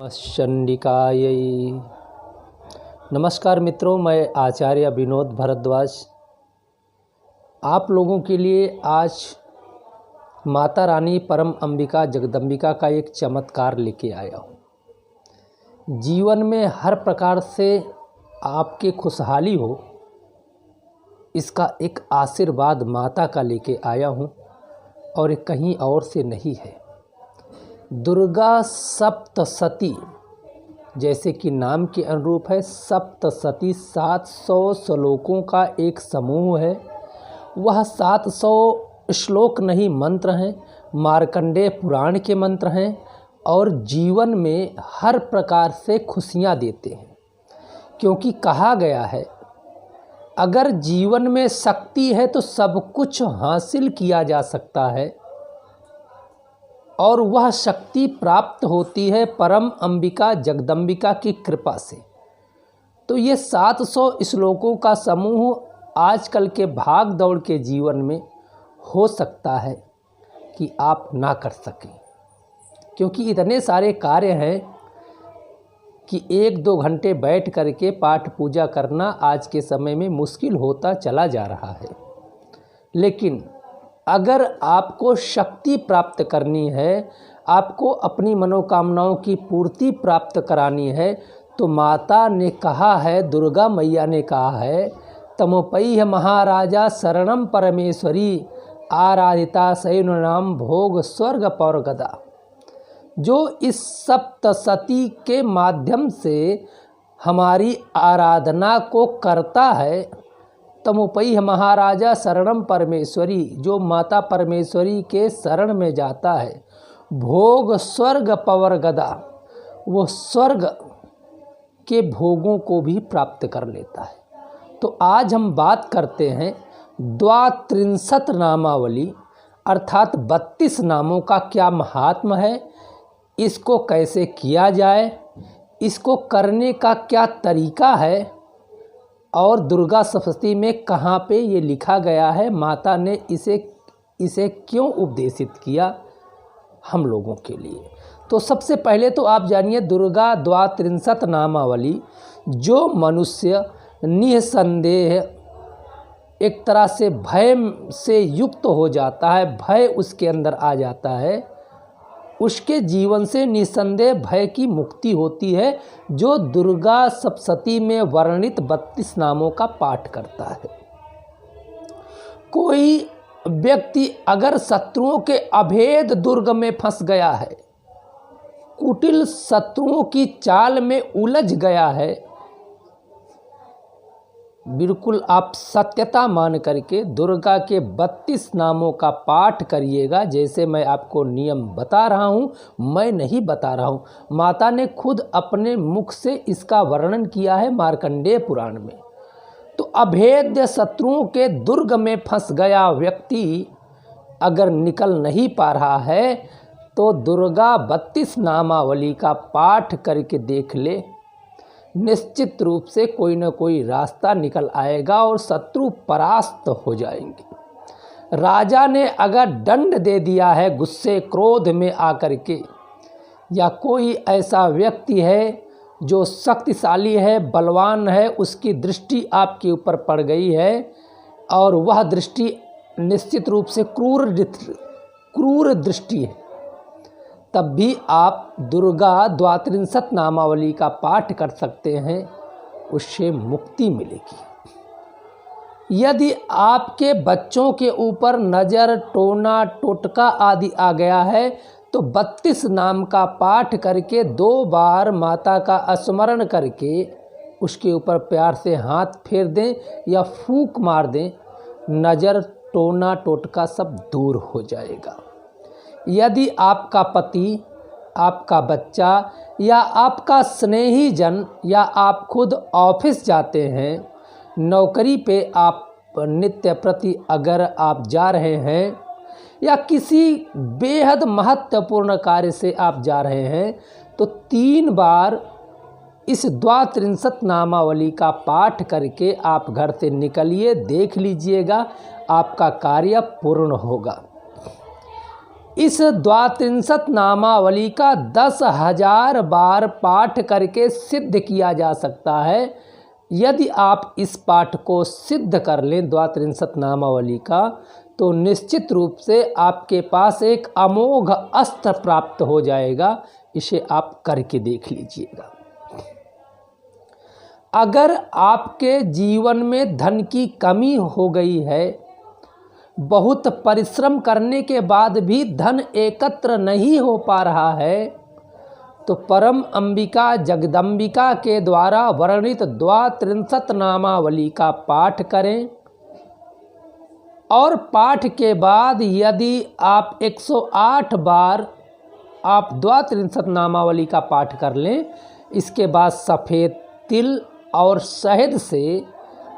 चंडिकायै। नमस्कार मित्रों, मैं आचार्य विनोद भारद्वाज आप लोगों के लिए आज माता रानी परम अंबिका जगदम्बिका का एक चमत्कार लेके आया हूँ। जीवन में हर प्रकार से आपके खुशहाली हो, इसका एक आशीर्वाद माता का लेके आया हूँ और कहीं और से नहीं है। दुर्गा सप्तशती, जैसे कि नाम के अनुरूप है, सप्तशती 700 श्लोकों का एक समूह है। वह 700 श्लोक नहीं, मंत्र हैं, मार्कंडेय पुराण के मंत्र हैं और जीवन में हर प्रकार से खुशियाँ देते हैं। क्योंकि कहा गया है, अगर जीवन में शक्ति है तो सब कुछ हासिल किया जा सकता है और वह शक्ति प्राप्त होती है परम अंबिका जगदम्बिका की कृपा से। तो ये 700 श्लोकों का समूह आजकल के भाग दौड़ के जीवन में हो सकता है कि आप ना कर सकें, क्योंकि इतने सारे कार्य हैं कि 1-2 घंटे बैठ करके पाठ पूजा करना आज के समय में मुश्किल होता चला जा रहा है। लेकिन अगर आपको शक्ति प्राप्त करनी है, आपको अपनी मनोकामनाओं की पूर्ति प्राप्त करानी है, तो माता ने कहा है, दुर्गा मैया ने कहा है, तमोपैह महाराजा शरणम परमेश्वरी आराधिता शयननाम भोग स्वर्ग पौर गदा। जो इस सप्तशती के माध्यम से हमारी आराधना को करता है, तमोपैह महाराजा शरणम परमेश्वरी, जो माता परमेश्वरी के शरण में जाता है, भोग स्वर्ग पवर गदा, वो स्वर्ग के भोगों को भी प्राप्त कर लेता है। तो आज हम बात करते हैं 32 नामावली अर्थात 32 नामों का क्या महात्म्य है, इसको कैसे किया जाए, इसको करने का क्या तरीका है और दुर्गा सप्तशती में कहाँ पे ये लिखा गया है, माता ने इसे क्यों उपदेशित किया हम लोगों के लिए। तो सबसे पहले तो आप जानिए दुर्गा 32 नामावली, जो मनुष्य निसंदेह एक तरह से भय से युक्त हो जाता है, भय उसके अंदर आ जाता है, उसके जीवन से निसंदेह भय की मुक्ति होती है, जो दुर्गा सप्तशती में वर्णित 32 नामों का पाठ करता है। कोई व्यक्ति अगर शत्रुओं के अभेद दुर्ग में फंस गया है, कुटिल शत्रुओं की चाल में उलझ गया है, बिल्कुल आप सत्यता मान करके दुर्गा के 32 नामों का पाठ करिएगा। जैसे मैं आपको नियम बता रहा हूँ, मैं नहीं बता रहा हूँ, माता ने खुद अपने मुख से इसका वर्णन किया है मार्कंडेय पुराण में। तो अभेद्य शत्रुओं के दुर्ग में फंस गया व्यक्ति अगर निकल नहीं पा रहा है, तो दुर्गा 32 नामावली का पाठ करके देख ले, निश्चित रूप से कोई न कोई रास्ता निकल आएगा और शत्रु परास्त हो जाएंगे। राजा ने अगर दंड दे दिया है गुस्से क्रोध में आकर के, या कोई ऐसा व्यक्ति है जो शक्तिशाली है, बलवान है, उसकी दृष्टि आपके ऊपर पड़ गई है और वह दृष्टि निश्चित रूप से क्रूर दृष्टि है, तब भी आप दुर्गा 32 नामावली का पाठ कर सकते हैं, उससे मुक्ति मिलेगी। यदि आपके बच्चों के ऊपर नज़र, टोना, टोटका आदि आ गया है, तो 32 नाम का पाठ करके 2 बार माता का स्मरण करके उसके ऊपर प्यार से हाथ फेर दें या फूंक मार दें, नज़र, टोना, टोटका सब दूर हो जाएगा। यदि आपका पति, आपका बच्चा या आपका स्नेही जन या आप खुद ऑफिस जाते हैं, नौकरी पे आप नित्य प्रति अगर आप जा रहे हैं या किसी बेहद महत्वपूर्ण कार्य से आप जा रहे हैं, तो 3 बार इस 32 नामावली का पाठ करके आप घर से निकलिए, देख लीजिएगा आपका कार्य पूर्ण होगा। इस द्वात्रिंशत नामावली का 10,000 बार पाठ करके सिद्ध किया जा सकता है। यदि आप इस पाठ को सिद्ध कर लें द्वात्रिंशत नामावली का, तो निश्चित रूप से आपके पास एक अमोघ अस्त्र प्राप्त हो जाएगा। इसे आप करके देख लीजिएगा। अगर आपके जीवन में धन की कमी हो गई है, बहुत परिश्रम करने के बाद भी धन एकत्र नहीं हो पा रहा है, तो परम अंबिका जगदम्बिका के द्वारा वर्णित द्वात्रिंशत नामावली का पाठ करें। और पाठ के बाद यदि आप 108 बार आप द्वात्रिंशत नामावली का पाठ कर लें, इसके बाद सफ़ेद तिल और शहद से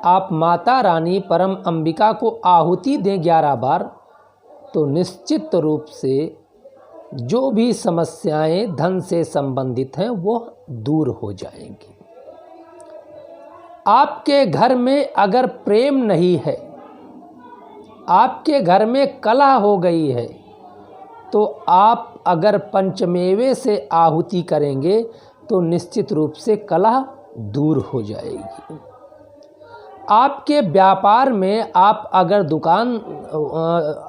आप माता रानी परम अंबिका को आहुति दें 11 बार, तो निश्चित रूप से जो भी समस्याएं धन से संबंधित हैं वो दूर हो जाएंगी। आपके घर में अगर प्रेम नहीं है, आपके घर में कलह हो गई है, तो आप अगर पंचमेवे से आहुति करेंगे तो निश्चित रूप से कलह दूर हो जाएगी। आपके व्यापार में आप अगर दुकान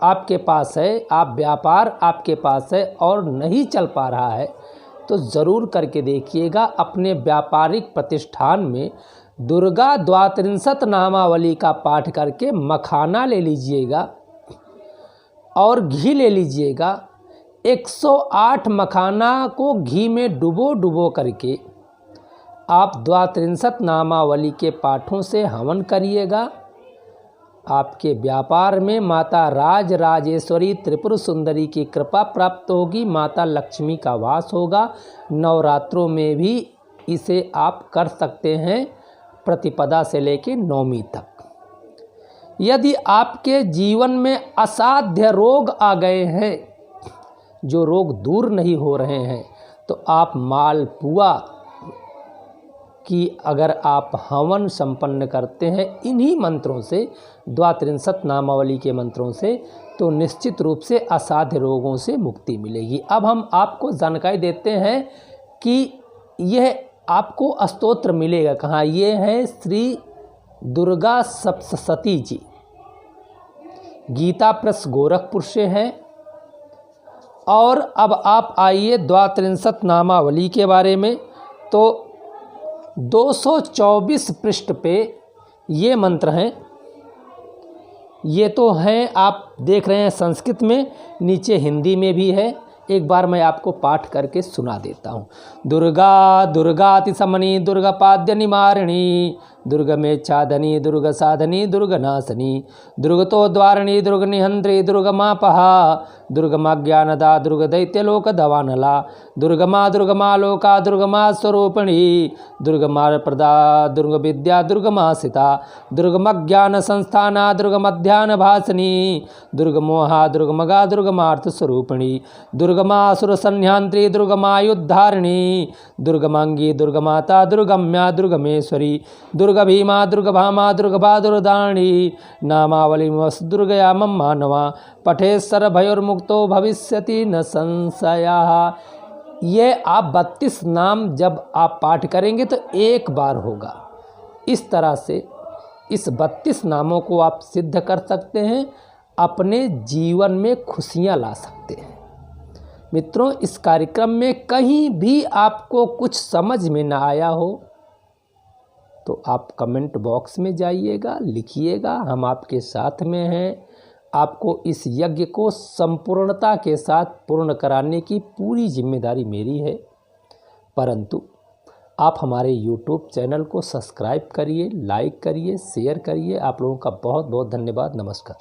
आपके पास है, आप व्यापार आपके पास है और नहीं चल पा रहा है, तो ज़रूर करके देखिएगा। अपने व्यापारिक प्रतिष्ठान में दुर्गा द्वात्रिंशत नामावली का पाठ करके मखाना ले लीजिएगा और घी ले लीजिएगा। 108 मखाना को घी में डुबो करके आप द्वात्रिंशत नामावली के पाठों से हवन करिएगा। आपके व्यापार में माता राज राजेश्वरी त्रिपुर सुंदरी की कृपा प्राप्त होगी, माता लक्ष्मी का वास होगा। नवरात्रों में भी इसे आप कर सकते हैं, प्रतिपदा से लेकर नवमी तक। यदि आपके जीवन में असाध्य रोग आ गए हैं, जो रोग दूर नहीं हो रहे हैं, तो आप मालपुआ कि अगर आप हवन संपन्न करते हैं इन्हीं मंत्रों से, द्वात्रिंशत नामावली के मंत्रों से, तो निश्चित रूप से असाध्य रोगों से मुक्ति मिलेगी। अब हम आपको जानकारी देते हैं कि यह आपको स्तोत्र मिलेगा कहाँ। ये है श्री दुर्गा सप्तशती जी, गीता प्रेस गोरखपुर से हैं। और अब आप आइए द्वात्रिंशत नामावली के बारे में। तो 224 पृष्ठ पे ये मंत्र हैं। ये तो हैं, आप देख रहे हैं संस्कृत में, नीचे हिंदी में भी है। एक बार मैं आपको पाठ करके सुना देता हूँ। दुर्गा दुर्गाति समनी दुर्गापाद्य निवारिणी, दुर्ग में छादनी दुर्ग साधनी दुर्ग नाशनी, दुर्गतो द्वारिणी दुर्ग निहंत्री दुर्गमापहा, दुर्गमा ज्ञानदा दुर्ग दैत्यलोक धवानला, दुर्गमा दुर्गमा लोका दुर्गमा स्वरूपिणी, दुर्गमा प्रदा दुर्ग विद्या दुर्गमा सिता, दुर्गम ज्ञान संस्थाना दुर्गमध्यान भासनी, दुर्गमोहा दुर्गमगा दुर्गमार्थ स्वरूपिणी, दुर्गमासुर संह्यांत्री दुर्गमायुद्धारिणी, दुर्गमांगी दुर्गमाता दुर्गम्या दुर्गमेश्वरी, दुर्ग भीमा दुर्गभामा दुर्गभा दुर्दाणी, नामावली दुर्गया मम मानवा, पठेश्वर भयोर्मुक्तो भविष्यति न संशया। ये आप 32 नाम जब आप पाठ करेंगे तो एक बार होगा। इस तरह से इस 32 नामों को आप सिद्ध कर सकते हैं, अपने जीवन में खुशियां ला सकते हैं। मित्रों, इस कार्यक्रम में कहीं भी आपको कुछ समझ में ना आया हो तो आप कमेंट बॉक्स में जाइएगा, लिखिएगा, हम आपके साथ में हैं। आपको इस यज्ञ को संपूर्णता के साथ पूर्ण कराने की पूरी जिम्मेदारी मेरी है। परंतु आप हमारे YouTube चैनल को सब्सक्राइब करिए, लाइक करिए, शेयर करिए। आप लोगों का बहुत बहुत धन्यवाद। नमस्कार।